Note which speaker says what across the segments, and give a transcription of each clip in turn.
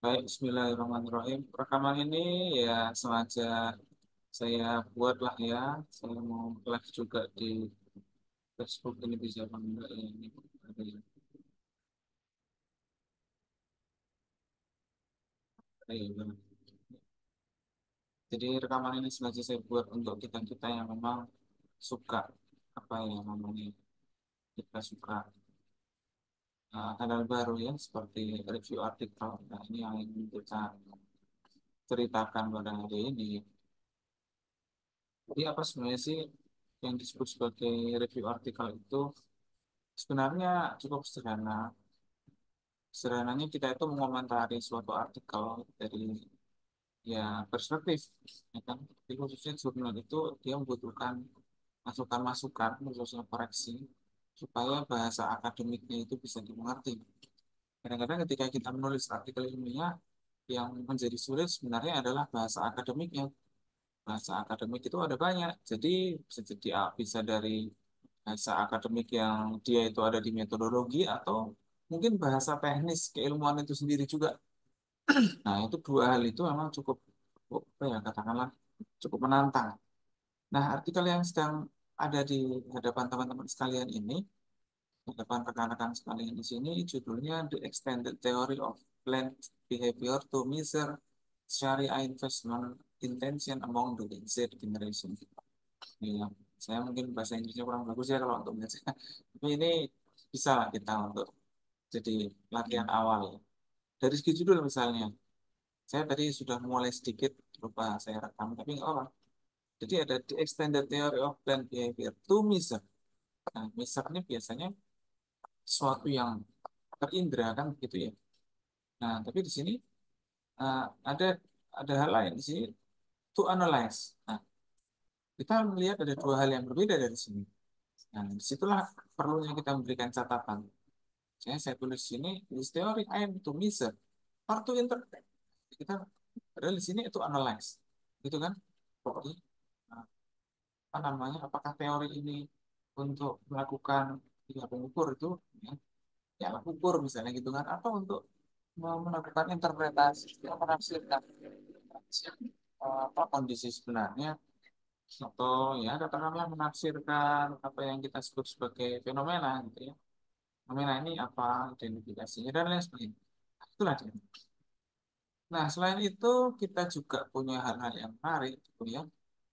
Speaker 1: Baik, Bismillahirrahmanirrahim. Rekaman ini ya sengaja saya buat lah ya. Saya mau live juga di Facebook ini bisa apa enggak ya ini. Ada yang- ada yang- Jadi rekaman ini sengaja saya buat untuk kita-kita yang memang suka apa ya namanya kita suka hal baru ya seperti review artikel. Nah, ini yang ingin kita ceritakan pada hari ini. Jadi apa sebenarnya sih yang disebut sebagai review artikel itu sebenarnya cukup sederhana. Sederhananya kita itu mengomentari suatu artikel dari ya perspektif, ya kan? Jadi khususnya jurnal itu dia membutuhkan masukan-masukan, khususnya koreksi, supaya bahasa akademiknya itu bisa dimengerti. Kadang-kadang ketika kita menulis artikel ilmiah, yang menjadi sulit sebenarnya adalah bahasa akademiknya. Bahasa akademik itu ada banyak, jadi bisa dari bahasa akademik yang dia itu ada di metodologi atau mungkin bahasa teknis keilmuan itu sendiri juga. Nah, itu dua hal itu memang cukup apa ya katakanlah cukup menantang. Nah, artikel yang sedang ada di hadapan teman-teman sekalian ini, hadapan rekan-rekan sekalian di sini, judulnya The Extended Theory of Planned Behavior to Measure Sharia Investment Intention Among the Z Generation. Ya, saya mungkin bahasa Inggrisnya kurang bagus ya kalau untuk baca. Tapi ini bisa lah kita untuk jadi latihan awal ya. Dari segi judul misalnya, saya tadi sudah mulai sedikit lupa saya rekam, tapi nggak apa. Jadi ada the extended theory of plant behavior to measure. Nah, measure ini biasanya sesuatu yang terindra kan gitu ya. Nah, tapi di sini uh, ada ada hal lain di sini to analyze. Nah, kita melihat ada dua hal yang berbeda dari sini. Nah, disitulah perlunya kita memberikan catatan. Saya tulis di sini this theory aim to measure or to interpret. Kita padahal di sini itu analyze, gitu kan? Jadi, apa namanya? Apakah teori ini untuk melakukan ya, pengukur itu ya, ya ukur misalnya gitu kan? Atau untuk melakukan interpretasi, ya, menafsirkan apa kondisi sebenarnya atau ya katakanlah menafsirkan apa yang kita sebut sebagai fenomena gitu ya. Fenomena ini apa identifikasinya dan lain sebagainya. Itulah dia. Nah, selain itu kita juga punya hal-hal yang menarik gitu ya.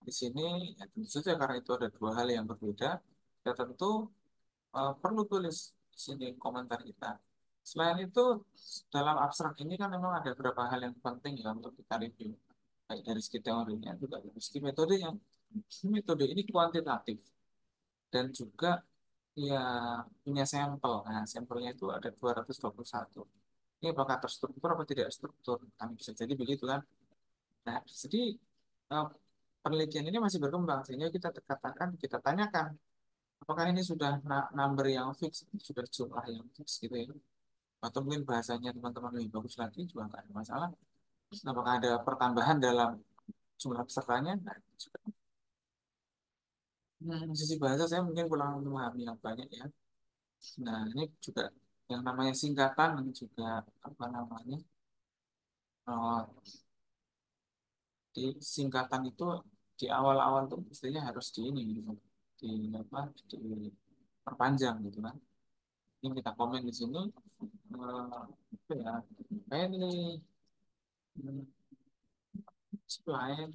Speaker 1: Di sini ya tentu saja karena itu ada dua hal yang berbeda, ya tentu perlu tulis di sini komentar kita. Selain itu, dalam abstrak ini kan memang ada beberapa hal yang penting ya untuk kita review. Baik dari segi teorinya, juga dari segi metodenya. Metode ini kuantitatif dan juga ya punya sampel. Nah, sampelnya itu ada 221. Ini apakah terstruktur atau tidak struktur? Kami bisa jadi begitu kan. Nah, jadi eh, penelitian ini masih berkembang sehingga kita katakan, kita tanyakan, apakah ini sudah number yang fix, sudah jumlah yang fix gitu ya? Atau mungkin bahasanya teman-teman lebih bagus lagi juga nggak ada masalah. Apakah ada pertambahan dalam jumlah pesertanya? Nah, juga. Sisi bahasa saya mungkin kurang memahami yang banyak ya. Nah, ini juga yang namanya singkatan ini juga apa namanya? eh, di singkatan itu di awal-awal tuh mestinya harus di ini gitu. Di apa? Diperpanjang gitu kan. Ini kita komen di sini apa ya? Kayak ini explain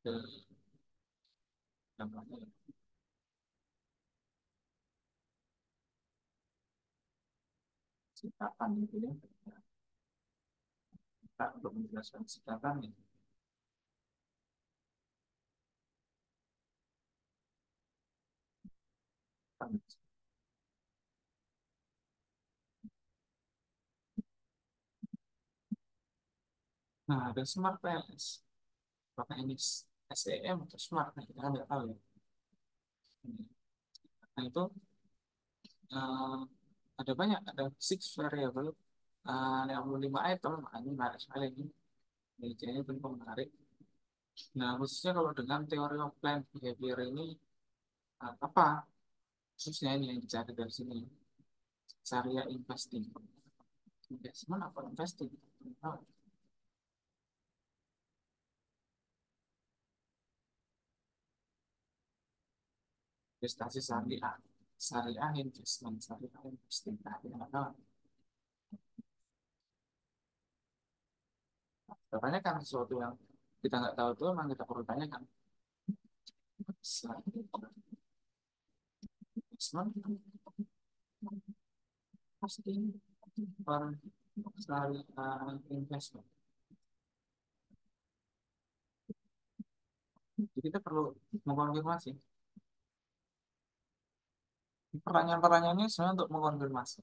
Speaker 1: the namanya singkatan gitu ya. Kita untuk menjelaskan singkatan ya. Nah, ada smart PLS. Apakah ini SEM atau smart? Nah, kita kan nggak tahu ya. Nah, itu eh, ada banyak, ada six variable, 55 item. Nah, ini menarik sekali ini. Penelitiannya tentu menarik. Nah, khususnya kalau dengan teori of planned behavior ini, apa khususnya ini yang dicari dari sini? Syariah investing. Investment apa investing? Oh, investasi syariah, syariah investment, syariah investment. Nah, kita nggak tahu. Makanya kan sesuatu yang kita nggak tahu itu memang kita perlu tanyakan. Syariah investment pasti per syariah investment. Jadi kita perlu mengkonfirmasi. Pertanyaan-pertanyaan ini sebenarnya untuk mengkonfirmasi.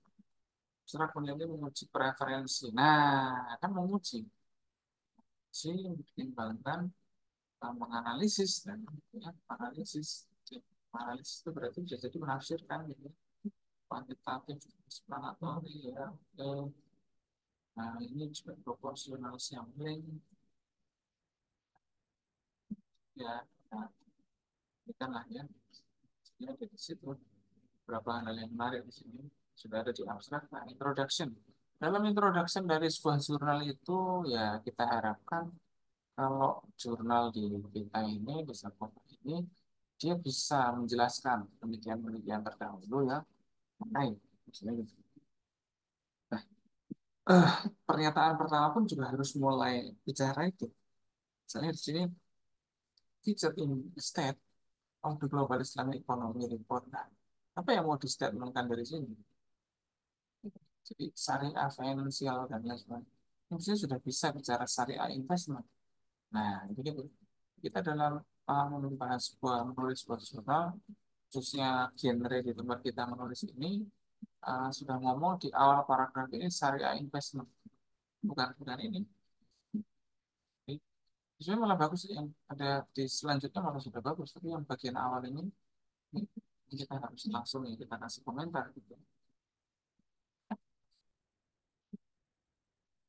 Speaker 1: Setelah peneliti menguji preferensi. Nah, kan menguji. Si mempertimbangkan menganalisis dan ya, analisis. Analisis itu berarti bisa jadi menafsirkan gitu. Kuantitatif, explanatory ya. Nah, ini juga proporsional sampling ya. Nah, ini kan lah ya. Ini ada di situ. Beberapa hal yang menarik di sini sudah ada di abstrak. Nah, introduction. Dalam introduction dari sebuah jurnal itu ya kita harapkan kalau jurnal di kita ini, di Sapoka ini, dia bisa menjelaskan penelitian-penelitian terdahulu ya mengenai misalnya gitu. Nah, eh, pernyataan pertama pun juga harus mulai bicara itu. Misalnya di sini featured in state of the global Islamic economy report. Nah, apa yang mau distatementkan dari sini? Jadi syariah financial dan lain sebagainya. Ini sudah bisa bicara syariah investment. Nah, jadi gitu. Kita dalam membahas sebuah menulis sebuah jurnal, khususnya genre di tempat kita menulis ini, sudah ngomong di awal paragraf ini syariah investment, bukan ini. Jadi, sebenarnya malah bagus yang ada di selanjutnya malah sudah bagus, tapi yang bagian awal ini kita harus langsung ya kita kasih komentar gitu.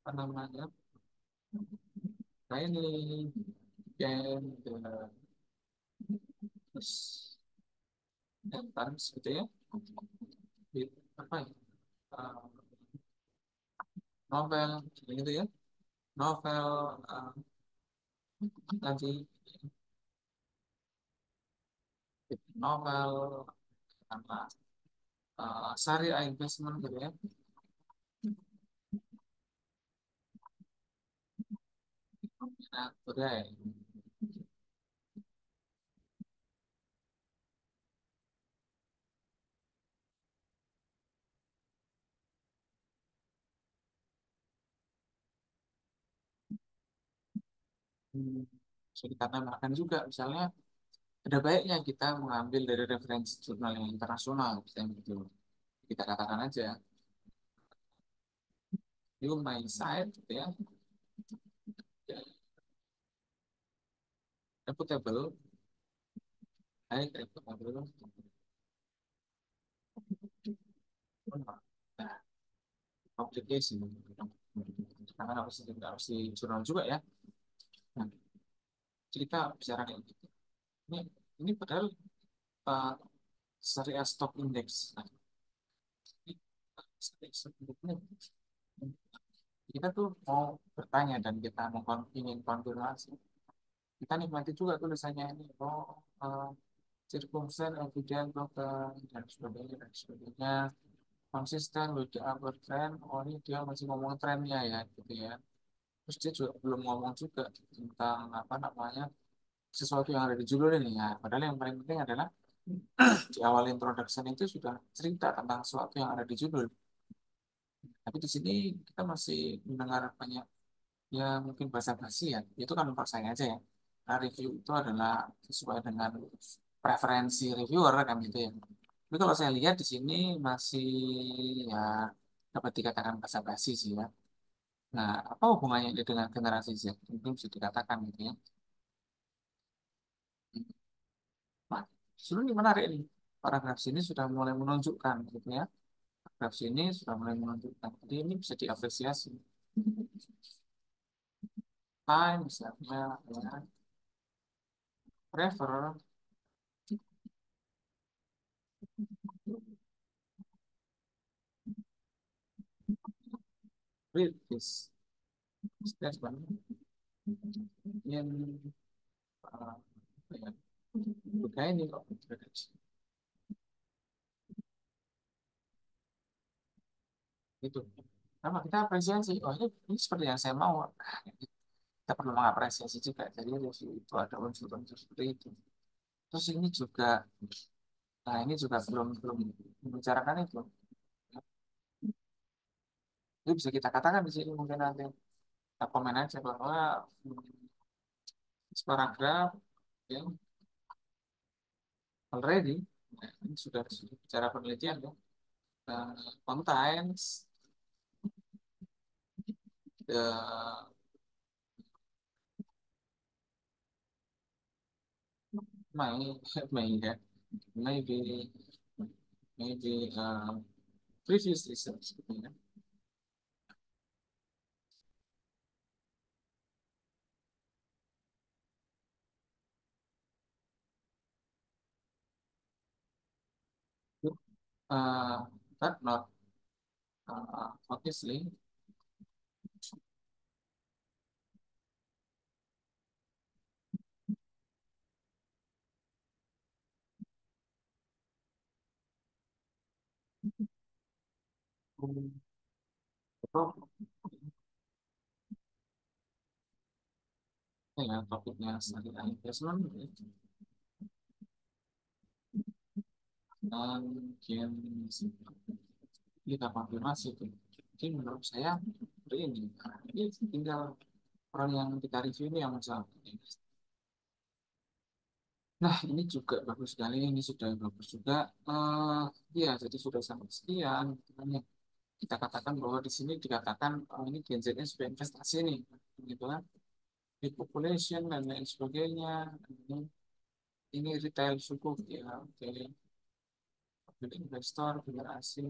Speaker 1: Apa namanya? Nah ini yang terus yang gitu ya. Di, apa ya? eh, Novel gitu ya. Novel nanti novel apa syariah investment gitu ya. Nah, udah ya. Hmm, bisa dikatakan juga misalnya ada baiknya kita mengambil dari referensi jurnal yang internasional misalnya gitu. Kita katakan aja you my side gitu ya. Ya, reputable, high reputable. Nah, publication karena harus di jurnal juga ya. Nah, cerita bicara kayak gitu. Ini ini padahal uh, syariah stock index. Nah, ini syariah stock index kita tuh mau bertanya dan kita mau ingin konfirmasi. Kita nikmati juga tulisannya ini. Oh, uh, circumstance, evidence, dan sebagainya, dan sebagainya. Konsisten with the upward trend. Oh, ini dia masih ngomong trennya ya, gitu ya. Terus dia juga belum ngomong juga tentang apa namanya sesuatu yang ada di judul ini ya. Padahal yang paling penting adalah di awal introduction itu sudah cerita tentang sesuatu yang ada di judul. Tapi di sini kita masih mendengar banyak ya mungkin bahasa basi ya. Itu kan menurut saya aja ya. Nah, review itu adalah sesuai dengan preferensi reviewer kan gitu ya. Tapi kalau saya lihat di sini masih ya dapat dikatakan bahasa basi sih ya. Nah, apa hubungannya ini dengan generasi Z? Mungkin bisa dikatakan gitu ya. Nah, sebenarnya menarik nih. Paragraf sini sudah mulai menunjukkan gitu ya. Paragraf sini sudah mulai menunjukkan. Jadi ini bisa diapresiasi. Time misalnya ya. Prefer, read this. Saya sebenarnya yang apa ya, budaya ini kok itu. Nama kita apresiasi, oh ini seperti yang saya mau. Kita perlu mengapresiasi juga. Jadi review itu ada unsur-unsur seperti itu. Terus ini juga, nah ini juga belum belum membicarakan itu. Jadi bisa kita katakan di sini mungkin nanti kita komen aja bahwa paragraf ya, already ya, ini sudah bicara penelitian ya, contains the may may ya, maybe maybe previous research gitu ya. Uh, but not obviously betul ya topiknya syariah investment dan mungkin kita konfirmasi itu. Jadi menurut saya seperti ini tinggal orang yang kita review ini yang menjawab. Nah, ini juga bagus sekali. Ini sudah bagus juga. Ya, jadi sudah sampai sekian. Makanya kita katakan bahwa di sini dikatakan ini Gen Z-nya sudah investasi nih, gitu kan? Big population dan lain sebagainya. Ini retail suku, ya, oke. Jadi investor, bila asing.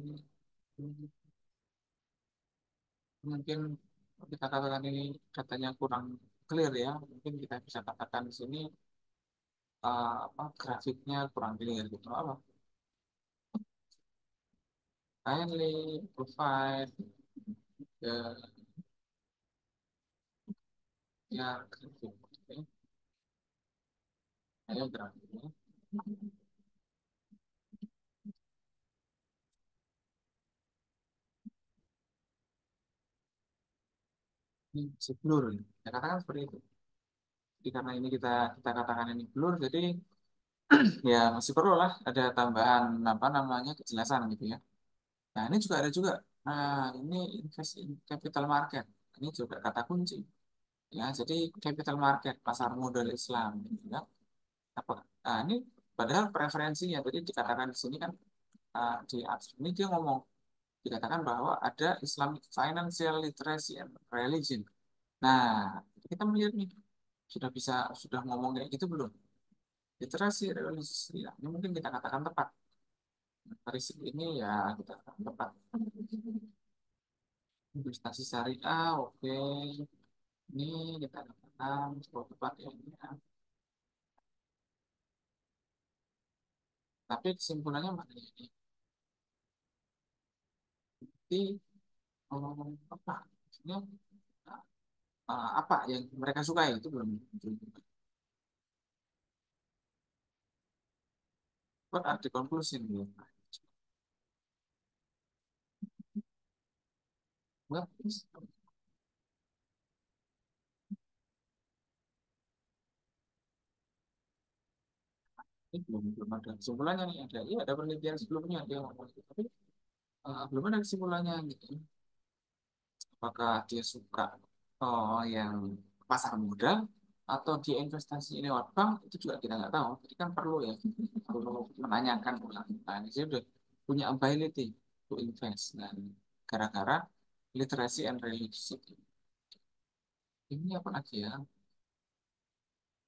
Speaker 1: Mungkin kita katakan ini katanya kurang clear ya. Mungkin kita bisa katakan di sini apa grafiknya kurang clear gitu. Apa? Kindly provide the ya grafik. Oke. Ayo grafiknya. Ini masih blur. Ya katakan seperti itu. Jadi karena ini kita katakan ini blur, jadi ya masih perlu lah ada tambahan apa namanya kejelasan gitu ya. Nah ini juga ada juga. Nah ini invest in capital market. Ini juga kata kunci. Ya, jadi capital market pasar modal Islam, gitu ya. Apa? Nah, ini padahal preferensinya tadi dikatakan di sini kan di abstrak ini dia ngomong dikatakan bahwa ada Islamic financial literacy and religion. Nah, kita melihat nih sudah ngomong kayak gitu belum? Literasi religius ya, ini mungkin kita katakan tepat. Risiko ini ya kita katakan tepat. Investasi syariah, oke. Ini kita katakan cukup tepat ya. Ini ya. Tapi kesimpulannya mana ini? Jadi apa? Maksudnya apa yang mereka sukai itu belum belum. What are the conclusion belum? What is ini belum ada kesimpulannya nih ada iya ada penelitian sebelumnya dia ngomong gitu. Tapi belum ada kesimpulannya gitu. Apakah dia suka yang pasar modal atau dia investasi lewat bank itu juga kita nggak tahu. Jadi kan perlu ya perlu menanyakan ulang. Nah, dia udah punya ability to invest dan gara-gara literacy and religiosity. Ini apa lagi ya?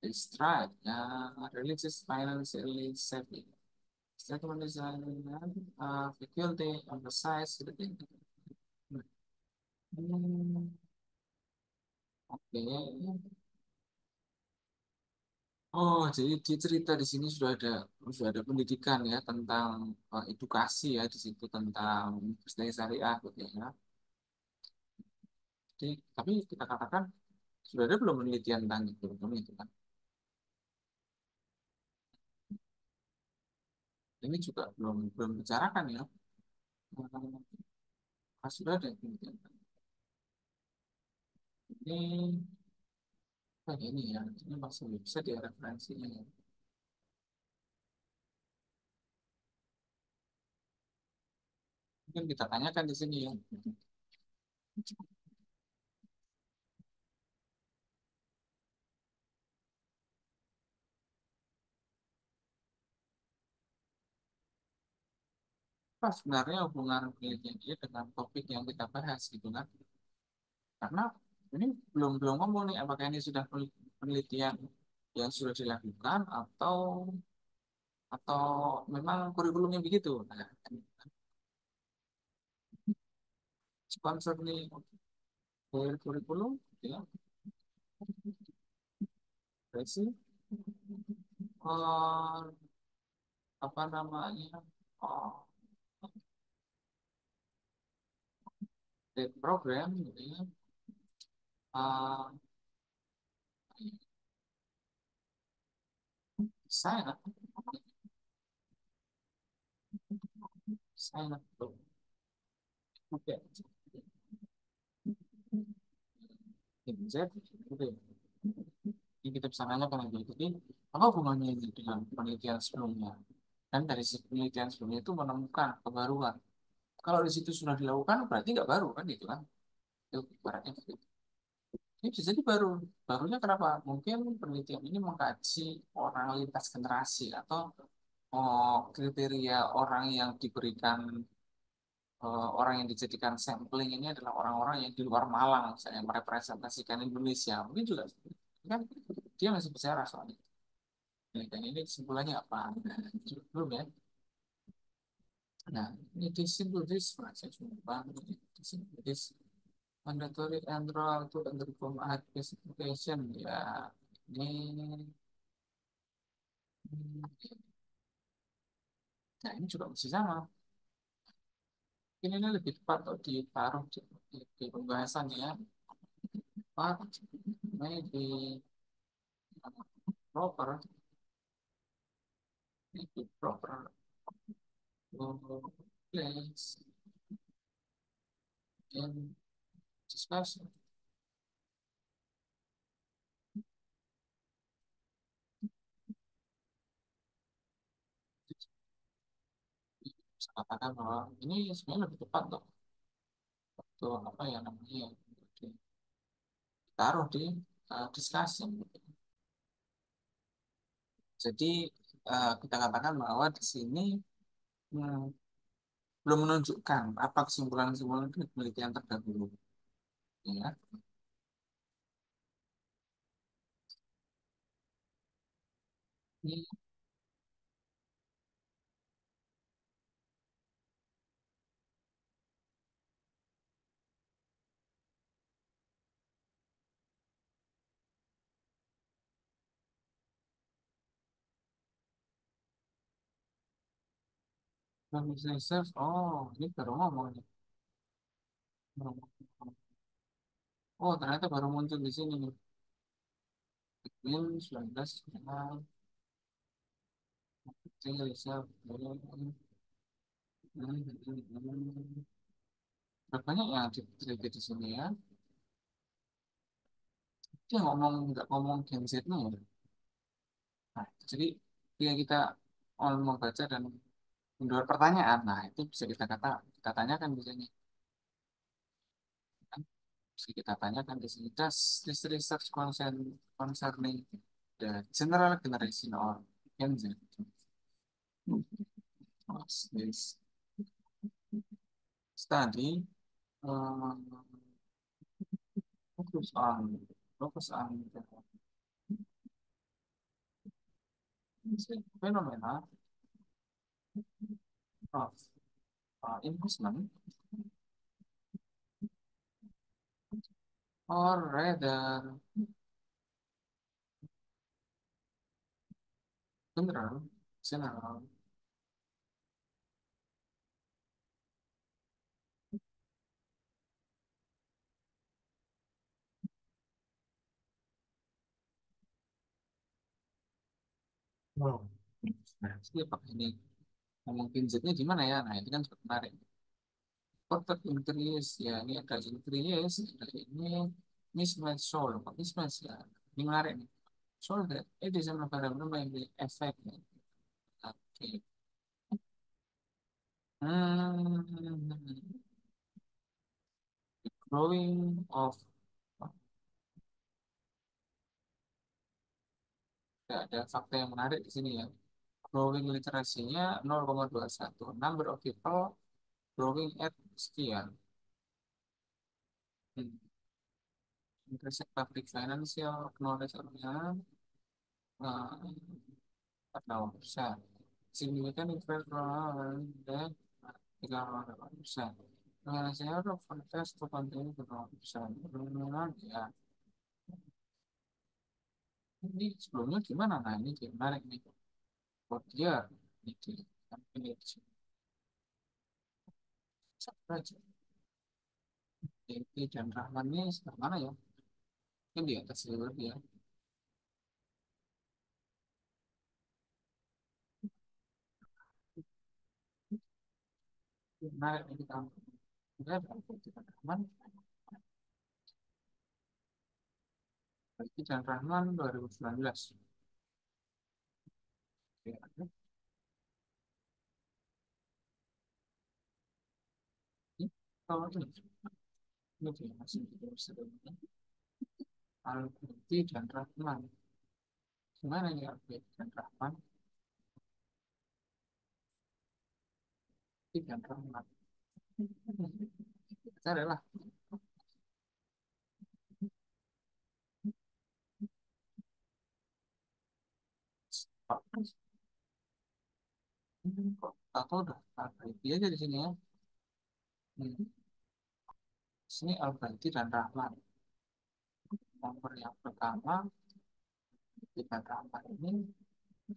Speaker 1: Stripe, ya, religious financially savvy. Statement design, faculty, emphasize, gitu. Hmm, oke. Oh, jadi di cerita di sini sudah ada pendidikan ya tentang edukasi ya di situ tentang investasi syariah gitu ya. Jadi, tapi kita katakan sudah ada belum penelitian tentang kurikulum itu kan? Ini juga belum belum bicarakan ya. Sudah ada penelitian. Ini ini ya, ini masih bisa dia referensinya ya. Mungkin kita tanyakan di sini ya. Apa sebenarnya hubungan penelitian ini dengan topik yang kita bahas gitu kan? Karena ini belum belum ngomong nih apakah ini sudah penelitian yang sudah dilakukan atau memang kurikulumnya begitu. Nah, sponsor nih kurikulum ya, berarti eh, apa namanya? Oh, program gitu ya. Eh, saya saya oke. Z gitu ya. Jadi kita bisa nanyakan lagi. Jadi apa hubungannya ini dengan penelitian sebelumnya? Dan dari si penelitian sebelumnya itu menemukan kebaruan. Kalau di situ sudah dilakukan berarti nggak baru kan gitu kan? Itu ibaratnya gitu. Ini bisa jadi baru. Barunya kenapa? Mungkin penelitian ini mengkaji orang lintas generasi atau kriteria orang yang diberikan orang yang dijadikan sampling ini adalah orang-orang yang di luar Malang, misalnya yang merepresentasikan Indonesia. Mungkin juga kan dia masih bicara soal itu. Dan ini kesimpulannya apa? Belum ya. Nah, ini simple this, saya coba simple this mandatory enroll to undergo application ya. Ini, nah ini juga masih sama. Ini lebih tepat untuk ditaruh di pembahasannya ya. Pak, ini di proper, ini di proper place in discussion. Bisa katakan bahwa ini sebenarnya lebih tepat untuk apa ya namanya ya, ditaruh di diskusi. Jadi kita katakan bahwa di sini hmm, belum menunjukkan apa kesimpulan-kesimpulan dari penelitian terdahulu. Ya, ini research. Oh, ini baru ngomong nih. Oh, ternyata baru muncul di sini nih. Min 19 kenal research. Banyak yang diteliti di sini ya. Dia ngomong nggak ngomong Gen Z-nya ya. Nah, jadi ketika kita membaca dan menduat pertanyaan, nah itu bisa kita tanyakan di sini. Kan? Bisa kita tanyakan di sini. Does this research concerning the general generation or Gen Z? What's this study uh, focus on the phenomena of investment or rather general Wow. Nah, jadi pakai ini ngomongin Z-nya gimana ya? Nah, ini kan cukup menarik. Perfect increase, ya ini ada increase, ada ini mismatch show, mismatch ya. Ini menarik nih. Show that it is a variable may be effect. Oke. Hmm. Growing of ada fakta yang menarik di sini ya. Growing literasinya 0,21. Number of people growing at sekian. Hmm. Increase public financial knowledge nya 4,8%. Signifikan increase dan 3,8%. Saya udah forecast to continue 3,8%. Penurunan ya. Ini sebelumnya gimana? Nah ini menarik nih. Oh dia ini satu aja. Devi dan Rahman ini sebelah mana ya? Kan di atas dulu ya. Menarik ini kita. Kita dan Rahman. Devi dan Rahman 2019. Ya, ini kalau ini dia masih terus Alberti dan Rahman. Gimana ya Alberti dan Rahman? Alberti dan Rahman. Cari lah. Kok aku udah Alberti aja di sini ya. Hmm. Sini Alberti dan Rahman. Nomor yang pertama kita Rahman ini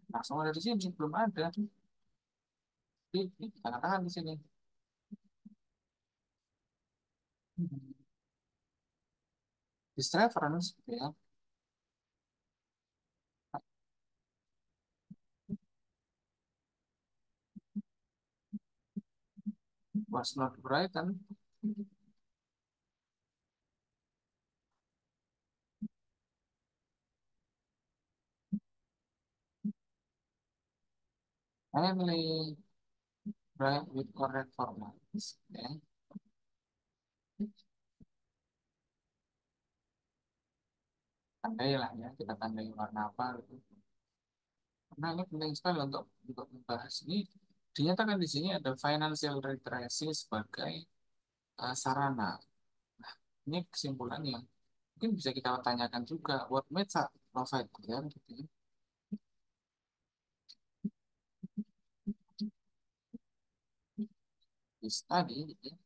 Speaker 1: langsung ada di sini belum ada. Jadi kita katakan di sini. This reference gitu ya was not written only write with correct formats. Okay. Tandai lah ya, kita tandai warna apa gitu. Nah, ini penting sekali untuk membahas ini. Dinyatakan di sini ada financial literacy sebagai sarana. Nah, ini kesimpulannya. Mungkin bisa kita tanyakan juga, what method provide ya, gitu ya. Di study, gitu ya.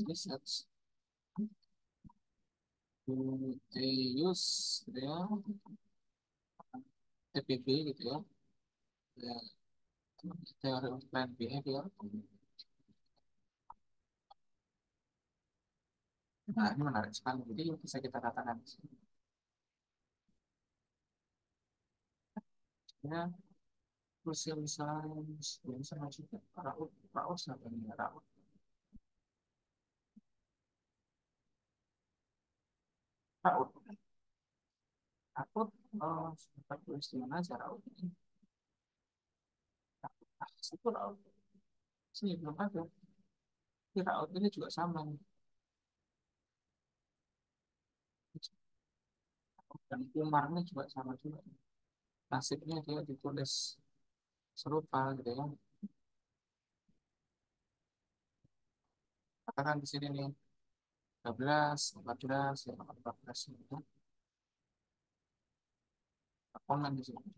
Speaker 1: Research, they use gitu ya, TPB gitu ya, ya teori of planned behavior. Nah, ini menarik sekali. Jadi bisa kita katakan ya, social science, yang sama juga Raut, Raut siapa nih? Raut, Raut, Raut, oh, sempat tulis di mana aja Raut ini? Ah, itu Raut, sini belum ada. Tapi Raut ini juga sama nih. Dan Umarnya juga sama juga. Nasibnya dia ditulis serupa gitu ya. Katakan di sini nih, 13, 14, ya, 14 gitu. Komen di sini.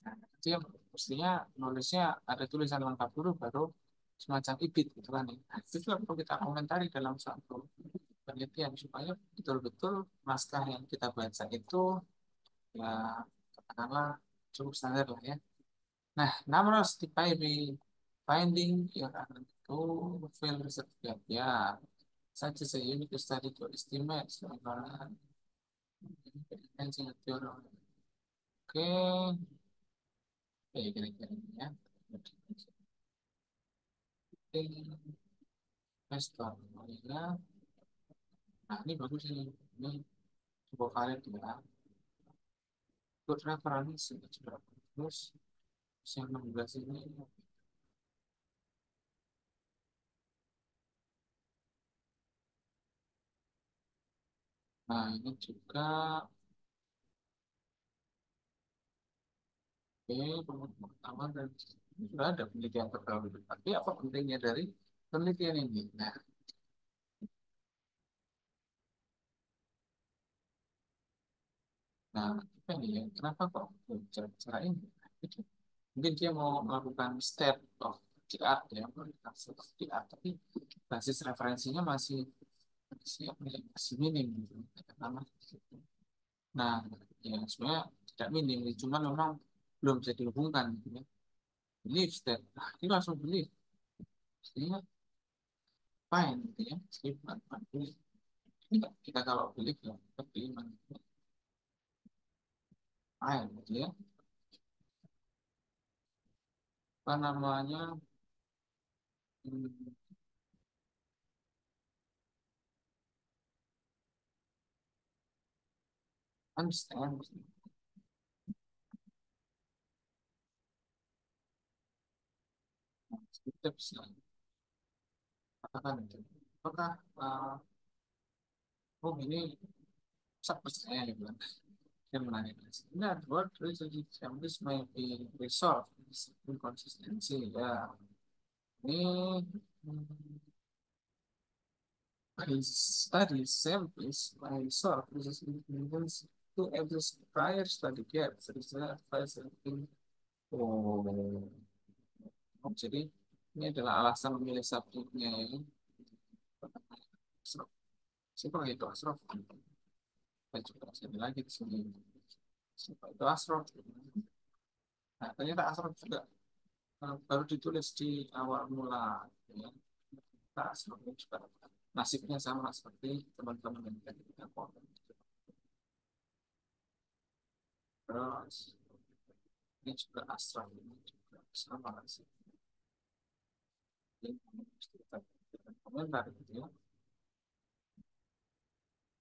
Speaker 1: Nah, itu yang mestinya nulisnya ada tulisan lengkap dulu baru semacam ibit gitu kan ya. Nah, itu juga perlu kita komentari dalam satu penelitian supaya betul-betul naskah yang kita baca itu ya katakanlah cukup standar lah ya. Nah, numerous by finding your to fail research gap ya. Such as a unique study to estimate seorang Oke, kira-kira ini ya. Oke, investor. Ya. Nah, ini bagus ini. Ini cukup valid ya. Good referensi juga bagus. Terus yang 16 ini. Nah, ini juga. Oke, pertama dan ini sudah ada penelitian terdahulu. Tapi apa pentingnya dari penelitian ini? Nah, apa ini ya? Kenapa kok cara ini? Itu mungkin dia mau melakukan step of the art ya, melakukan step of the art, tapi basis referensinya masih apa ya, masih minim gitu. Pertama, gitu. Nah, ya sebenarnya tidak minim, cuma memang belum bisa dihubungkan gitu ya. Belief step, nah, ini langsung belief, artinya fine gitu ya, belief, belief. Ini kita kalau belief ya, kita belief, fine gitu ya. Apa namanya? Hmm, understand. Kita bisa katakan itu. Apakah oh ini sak percaya ya bilang yang menarik. Nah, what relationship this may be resolved this inconsistency ya. Ini his study samples by resolve this inconsistency to address prior study gaps. Research advice in oh, oh, jadi ini adalah alasan memilih subjeknya ya. Asrof. Siapa itu Asrof? Saya coba cari lagi di sini. Siapa itu Asrof? Nah, ternyata Asrof juga baru ditulis di awal mula. Ya. Nah, Asrof ini juga nasibnya sama seperti teman-teman yang tadi kita komen. Terus ini juga Asrof ini juga sama nasibnya. Ini kita komentar gitu ya.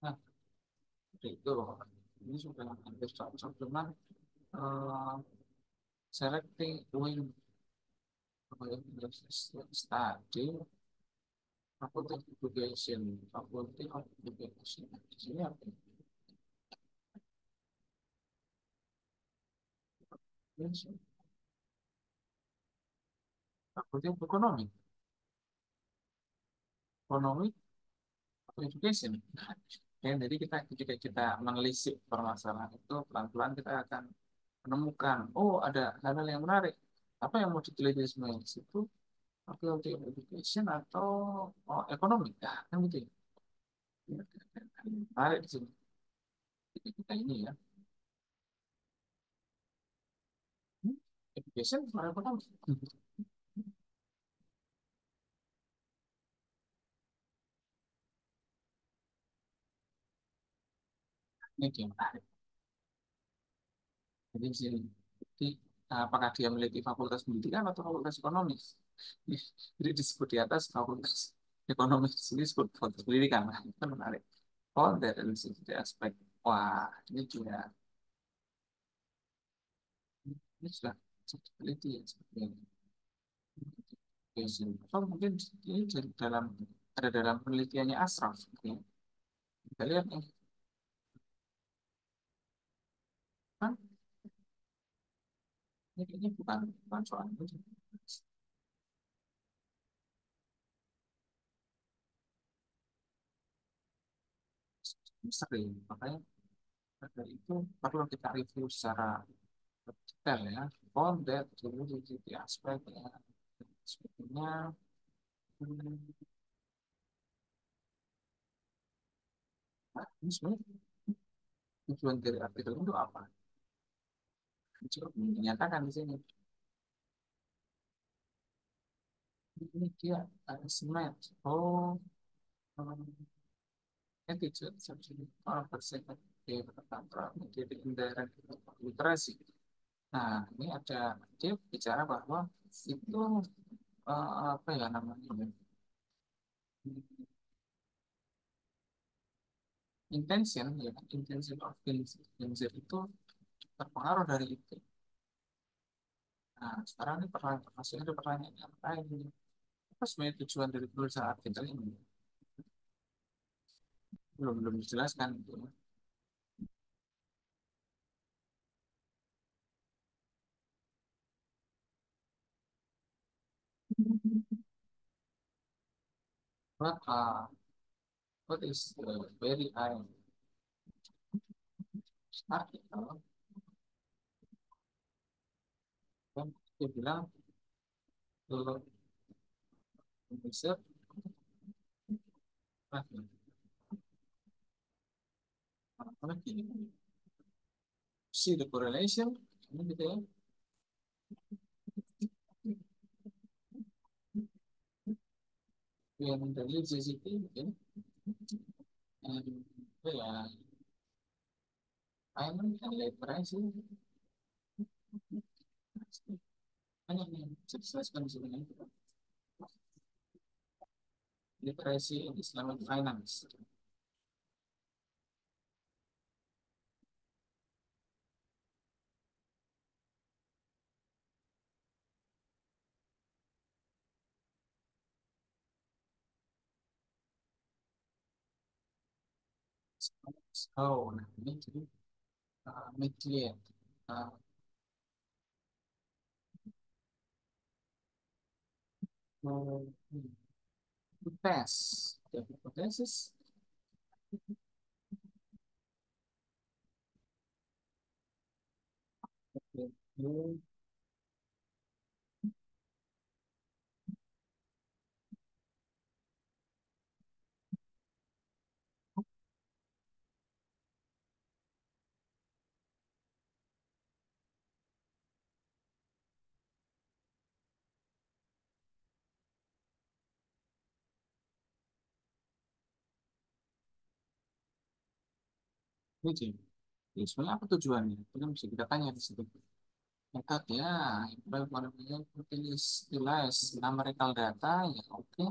Speaker 1: Nah, seperti itu loh. Ini sudah hampir cocok, cuman eh, selecting wing study faculty of education, faculty of education. Di sini apa? Faculty of economy, economy of education. Ya, jadi kita ketika kita menelisik permasalahan itu pelan-pelan kita akan menemukan, oh ada hal-hal yang menarik. Apa yang mau diteliti sebenarnya di situ? Faculty of education atau oh, ekonomi? Ya, kan gitu ya. Menarik di sini. Jadi kita ini ya. Hmm, education atau ekonomi? Ini dia menarik. Jadi di sini. Jadi, apakah dia memiliki fakultas pendidikan atau fakultas ekonomi? Jadi disebut di atas fakultas ekonomi, di sini disebut fakultas pendidikan. Nah, itu kan menarik. Oh, dari sisi aspek. Wah, ini juga ini sudah teliti ya seperti ini. Oh, mungkin ini dalam ada dalam penelitiannya Ashraf. Ya. Kita lihat nih, kan ini bukan soal itu. Sering, makanya pada itu perlu kita review secara detail ya. On that, dulu di aspek ya. Sepertinya hmm, nah, ini sebenarnya tujuan dari artikel itu apa? Coba dinyatakan di sini. Ini dia ada semat. Oh, um, attitude subject perspective tentang menjadi kendaraan. literasi. Nah, ini ada dia bicara bahwa itu apa ya namanya intention ya intention of Gen Z itu terpengaruh dari itu. Nah, sekarang ini pertanyaan masih ada pertanyaan yang lain. Apa sebenarnya tujuan dari penulisan artikel ini? Belum dijelaskan itu. What is the very high article? Dan dia bilang kalau Indonesia lagi see the correlation ini gitu ya. Yang dari CCP ya. And, ya, I'm literasi hanya yang jelaskan sebenarnya literasi Islamic finance. Oh, nah ini jadi media uh, tes, hipotesis, ini. Ya, sebenarnya apa tujuannya? Itu kan bisa kita tanya di situ. Metodenya, namanya utilize numerical data, ya oke.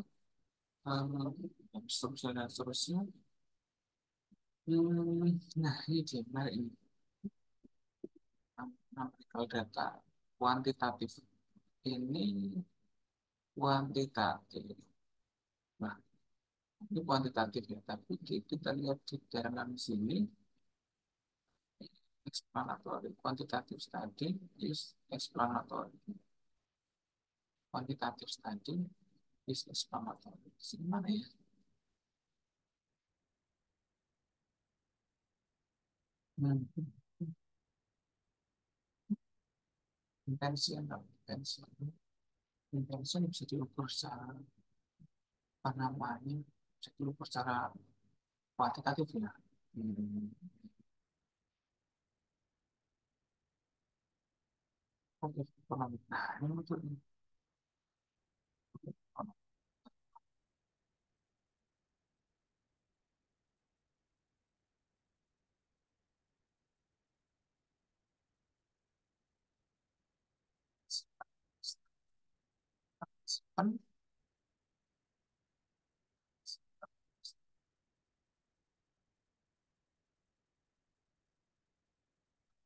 Speaker 1: Dan seterusnya dan seterusnya. Nah, ini dia, menarik ini. Numerical data, kuantitatif. Ini kuantitatif. Nah, ini kuantitatif ya, tapi kita lihat di dalam sini, explanatory, quantitative study is explanatory. Quantitative study is explanatory. Di sini mana ya? Hmm. Intensi atau intensi. Intensi bisa diukur secara apa namanya? Bisa diukur secara kuantitatif ya. Hmm. Oke, ekonomi. Nah, ini betul. Kan,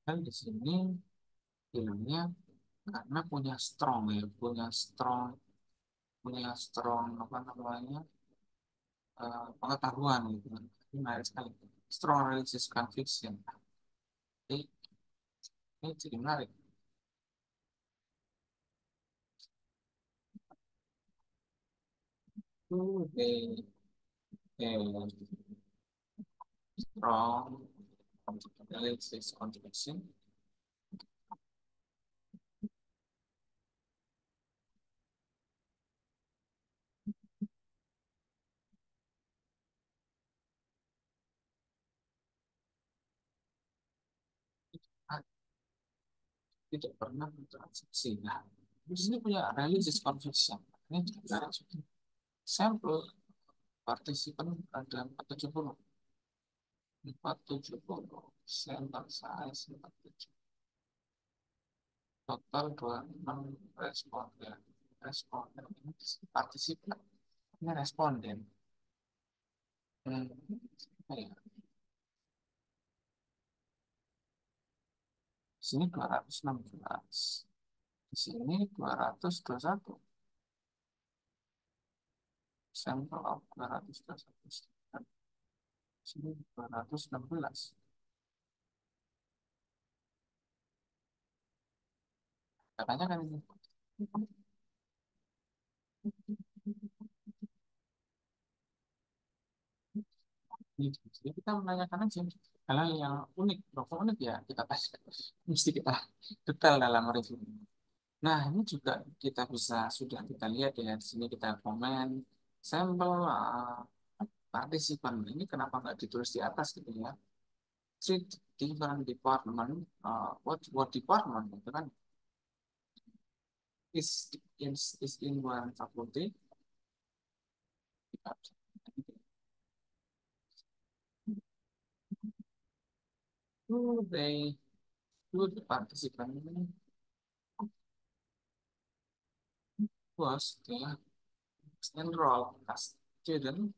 Speaker 1: kan di sini bilangnya karena punya strong apa namanya pengetahuan gitu kan. Ini menarik sekali. Strong religious conviction. Ini, ini jadi menarik. They, strong religious conviction tidak pernah bertransaksi. Nah, di sini punya religious conviction. Ini juga sampel partisipan ada 470 470 sampel size 47. Total 26 responden. Responden ini partisipan. Ini responden. Hmm. Apa ya? Di sini 216. Di sini 221. Sampel of 221. Di sini 216. Katanya kan ini. Jadi kita menanyakan aja hal-hal yang unik. Kalau unik ya kita kasih. Mesti kita detail dalam review. Nah, ini juga kita bisa sudah kita lihat ya di sini kita komen sampel partisipan ini kenapa nggak ditulis di atas gitu ya? Three different department, what department gitu kan? Is in one faculty. Do they do the participant was enrolled as student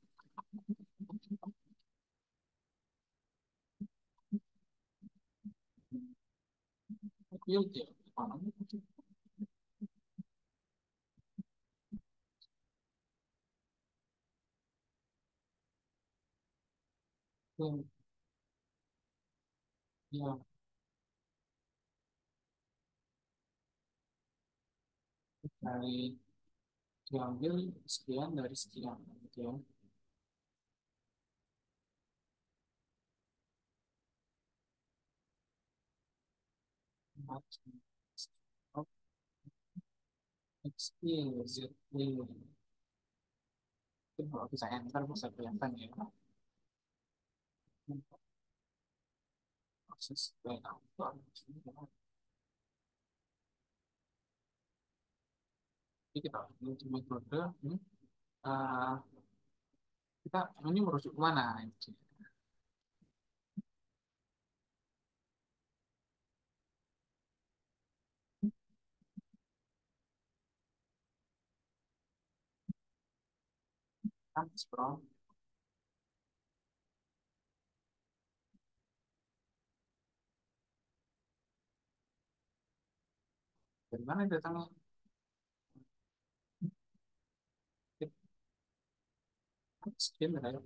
Speaker 1: faculty of economy? Hmm, ya, dari diambil sekian dari sekian gitu ya. Explicitly itu kalau bisa enter bisa kelihatan ya proses layout. Jadi kita menuju metode ini, eh, kita ini merujuk kemana gitu. Comes from dari mana datangnya. Skin right?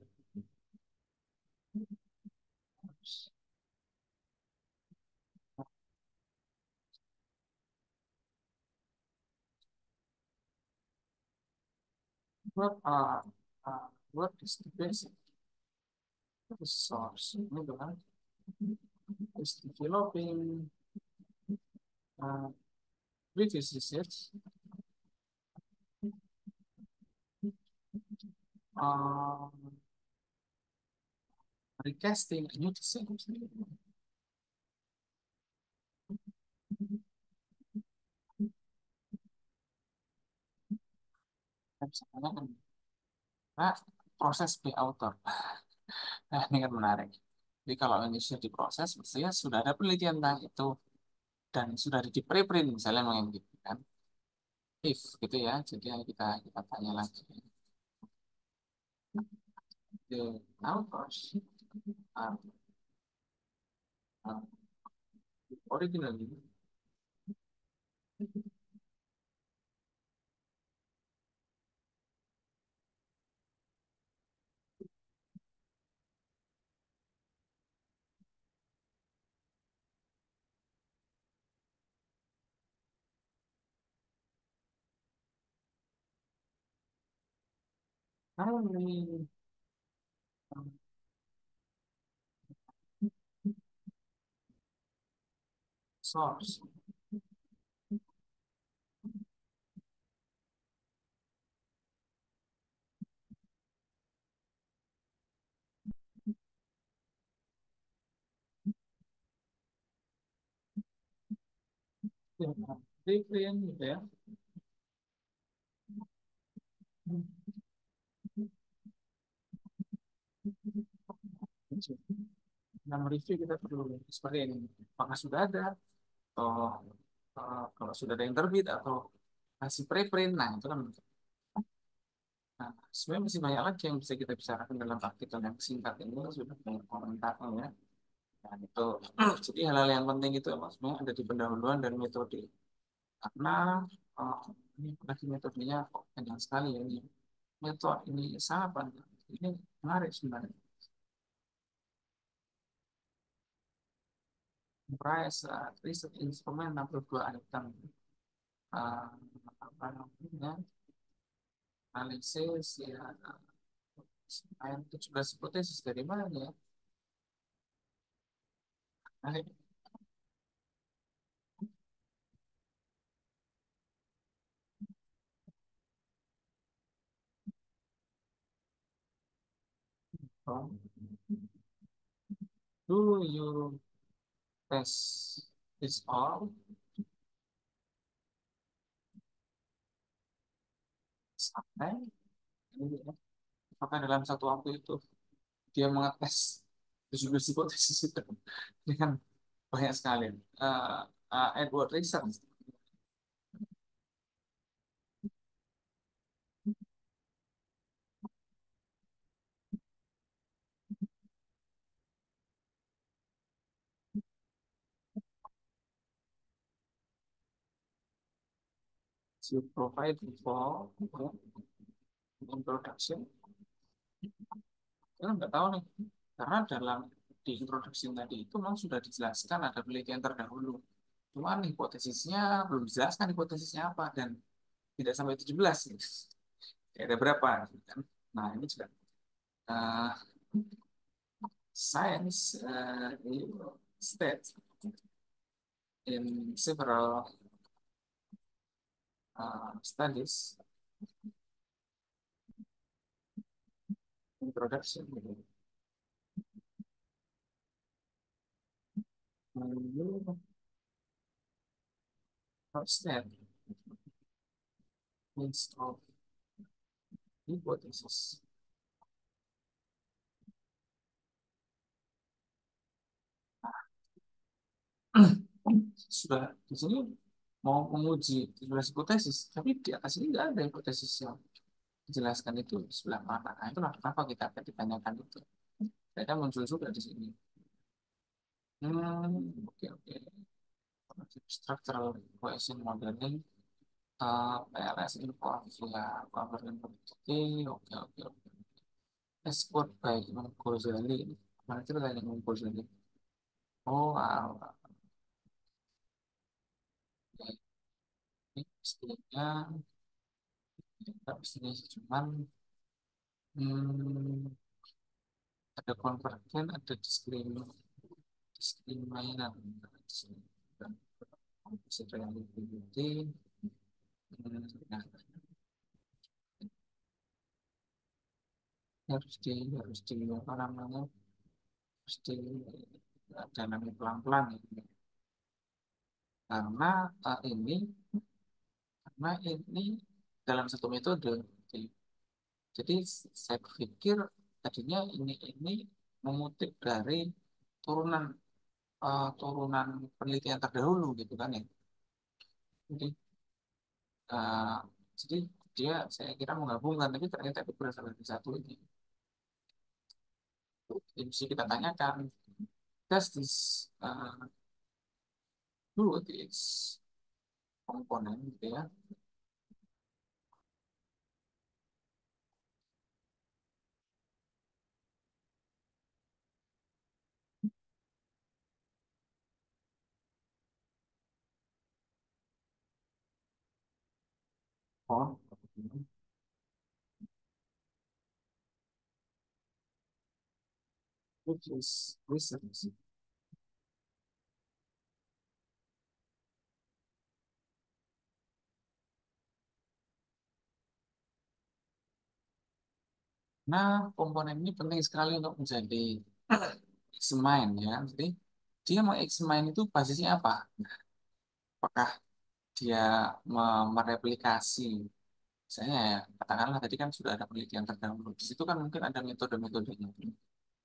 Speaker 1: What what is the basic source ini kan is developing uh, previous research uh, recasting a new design. Misalnya kan nah, proses by author. Nah, ini kan menarik. Jadi kalau ini sudah diproses, mestinya sudah ada penelitian tentang itu dan sudah di preprint misalnya yang gitu kan. If gitu ya. Jadi ya kita tanya lagi. The authors are originally only source. Preprint gitu ya. Nah, review kita perlu seperti ini. Apakah sudah ada atau kalau sudah ada yang terbit atau masih preprint, nah itu kan. Nah, sebenarnya masih banyak lagi yang bisa kita bicarakan dalam artikel yang singkat ini sudah banyak komentarnya ya. Nah, itu jadi hal-hal yang penting itu maksudnya ada di pendahuluan dan metode. Karena eh, ini lagi metodenya kok panjang sekali ya ini. Metode ini sangat panjang. Ini menarik sebenarnya. Price, riset instrumen 62 item. Eh, apa namanya? Analisis ya. Ayat 17 hipotesis dari mana ya? Nah, do you test this all sampai ini ya, apakah dalam satu waktu itu dia mengetes 17 hipotesis itu ini kan banyak sekali. Edward Research to provide for introduction. Kita nggak tahu nih karena dalam di introduction tadi itu memang sudah dijelaskan ada penelitian terdahulu. Cuman hipotesisnya belum dijelaskan hipotesisnya apa dan tidak sampai 17. Ya, ada berapa kan? Nah, ini juga uh, science states in several studies introduction gitu. You state means of hypothesis. Sudah di sini mau menguji 17 hipotesis, tapi di atas ini nggak ada hipotesis yang dijelaskan itu di sebelah mana. Nah, itulah kenapa kita akan ditanyakan itu. Saya muncul juga di sini. Oke, oke. Structural question modeling, PLS info via power identity. Oke, oke, oke. Export by Imam Ghazali. Mana itu tanya Imam Ghazali? Oh, ini pastinya, pastinya sih cuman hmm, ada konvergen, ada diskriminan. Bisa yang lebih. Nah, harus di apa namanya, harus di dalami pelan-pelan ya. Karena ini karena ini dalam satu metode. Jadi saya pikir tadinya ini mengutip dari turunan turunan penelitian terdahulu gitu kan ya. Jadi eh, jadi dia saya kira menggabungkan tapi ternyata itu berasal dari satu ini. Jadi mesti kita tanyakan, does this do this komponen gitu ya. Oh, which is research. Nah, komponen ini penting sekali untuk menjadi X-main ya. Jadi dia mau X-main itu basisnya apa? Apakah dia mereplikasi, misalnya ya, katakanlah tadi kan sudah ada penelitian terdahulu. Di situ kan mungkin ada metode-metodenya.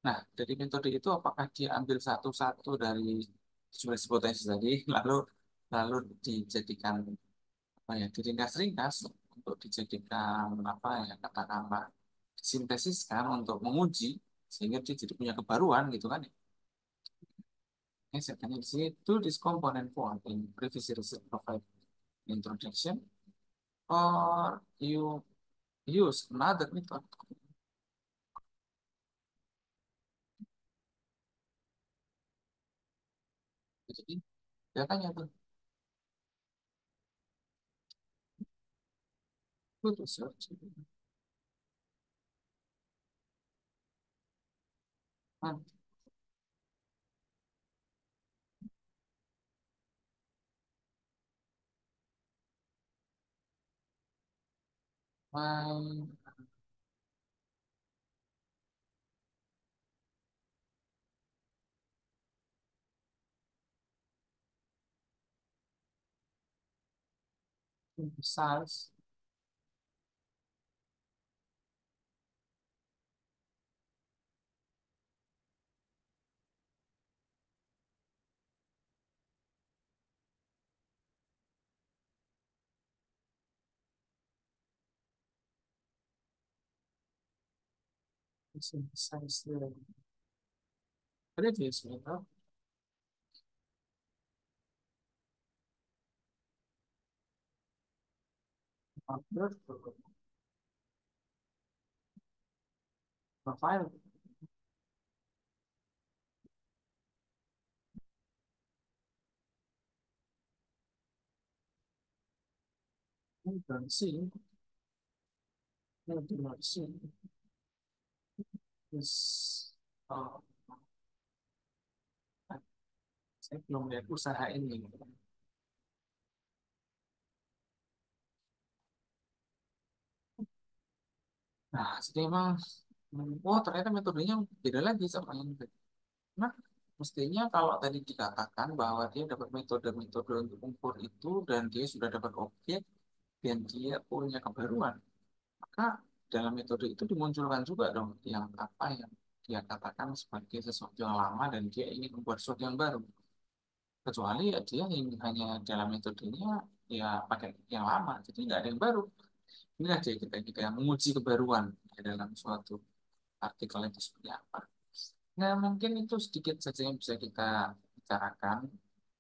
Speaker 1: Nah, dari metode itu apakah dia ambil satu-satu dari 17 hipotesis tadi, lalu lalu dijadikan apa ya, diringkas-ringkas untuk dijadikan apa ya, katakanlah sintesiskan untuk menguji sehingga dia jadi punya kebaruan gitu kan ya. Ini saya tanya di sini, do this component form in previous research provide introduction or you use another method. Jadi dia tanya tuh, good research. Hmm. My size size the previous method after profile see see is uh, saya belum lihat usaha ini. Nah, jadi emang, oh ternyata metodenya beda lagi sama yang tadi. Nah, mestinya kalau tadi dikatakan bahwa dia dapat metode-metode untuk ukur itu dan dia sudah dapat objek dan dia punya kebaruan, maka dalam metode itu dimunculkan juga dong yang apa yang dia katakan sebagai sesuatu yang lama dan dia ingin membuat sesuatu yang baru. Kecuali ya dia ingin hanya dalam metodenya ya pakai yang lama, jadi nggak ada yang baru. Inilah dia kita kita yang menguji kebaruan di dalam suatu artikel itu seperti apa. Nah, mungkin itu sedikit saja yang bisa kita bicarakan.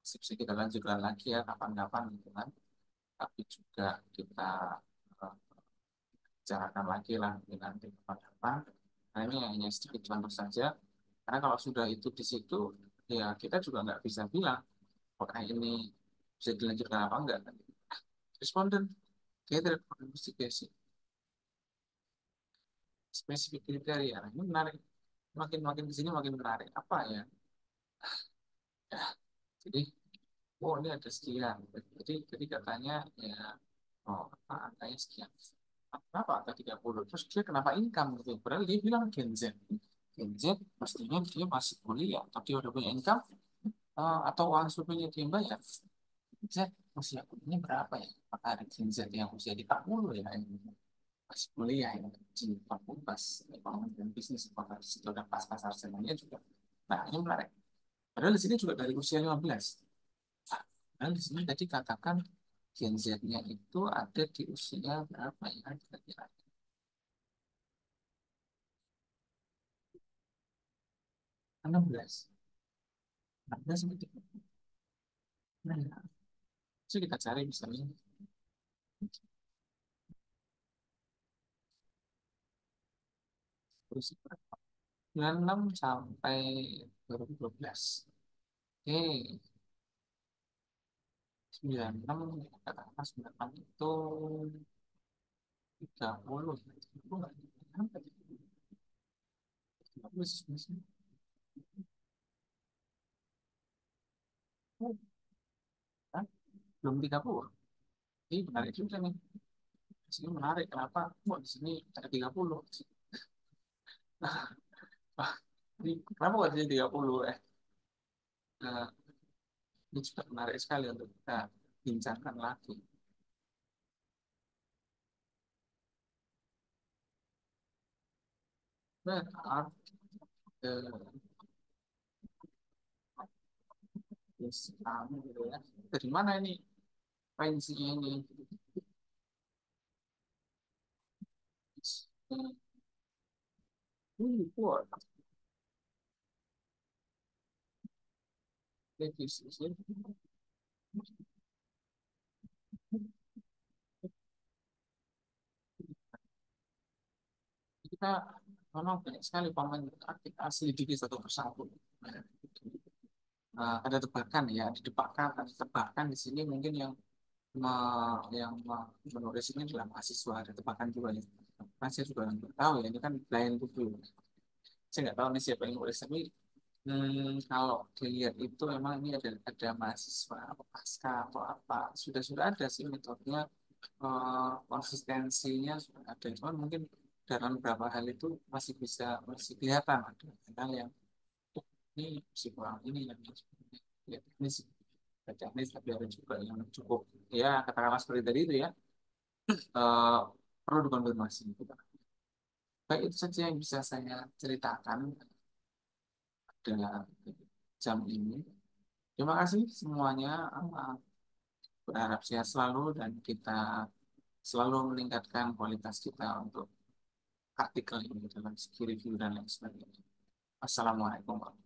Speaker 1: Bisa kita lanjutkan lagi ya kapan-kapan gitu kan. Tapi juga kita eh, bicarakan lagi lah mungkin nanti kapan-kapan. Nah, ini hanya sedikit contoh saja. Karena kalau sudah itu di situ, ya kita juga nggak bisa bilang apakah ini bisa dilanjutkan apa enggak. Responden, gathered from investigation, spesifik kriteria. Nah, ini menarik. Makin makin di sini makin menarik. Apa ya? Ya, jadi oh ini ada sekian. Jadi katanya ya oh apa angkanya sekian. Kenapa angka 30? Terus dia kenapa income gitu? Padahal dia bilang Gen Z. Gen Z pastinya dia masih kuliah, tapi dia udah punya income atau uang sukunya dia yang bayar. Gen Z usia kuliahnya berapa ya? Apakah ada Gen Z yang usia di 40 ya? Yang masih kuliah yang di 40 pas ekonomi dan bisnis apakah di situ ada pas-pas sarjananya juga. Nah ini menarik. Padahal di sini juga dari usia 15. Padahal di sini tadi katakan Gen Z-nya itu ada di usia berapa ya kira-kira? 16. 16 sampai 30. Nah, ya. Terus kita cari misalnya usia 96 sampai 2012. Oke, 96, katakanlah 96 itu 30. Itu nggak sampai 30 sih sebenarnya. Oh, kan? Belum 30. Ini menarik juga nih. Di sini menarik. Kenapa? Kok di sini ada 30? Wah, ini kenapa kok di sini 30? Nah, ini juga menarik sekali untuk kita bincangkan lagi. Benar, Yes, kamu gitu ya. Dari mana ini referensinya ini? Yes. Report. Revisi. Kita memang banyak sekali pemain artik asli di satu persatu. Ada tebakan ya, ditebakkan, ada tebakan di sini mungkin menulis ini adalah mahasiswa, ada tebakan juga ya. Saya juga nggak tahu ya, ini kan blind review. Saya nggak tahu nih siapa yang nulis, tapi kalau dilihat itu memang ini ada mahasiswa atau pasca atau apa, sudah ada sih metodenya, konsistensinya sudah ada, cuman mungkin dalam beberapa hal itu masih kelihatan ada hal yang ini masih kurang ini yang ya, teknis teknis, tapi ada juga yang cukup ya katakanlah seperti tadi itu ya, eh, perlu dikonfirmasi gitu. Baik, itu saja yang bisa saya ceritakan dengan jam ini. Terima kasih semuanya. Berharap sehat selalu dan kita selalu meningkatkan kualitas kita untuk artikel ini dalam segi review dan lain sebagainya. Assalamualaikum.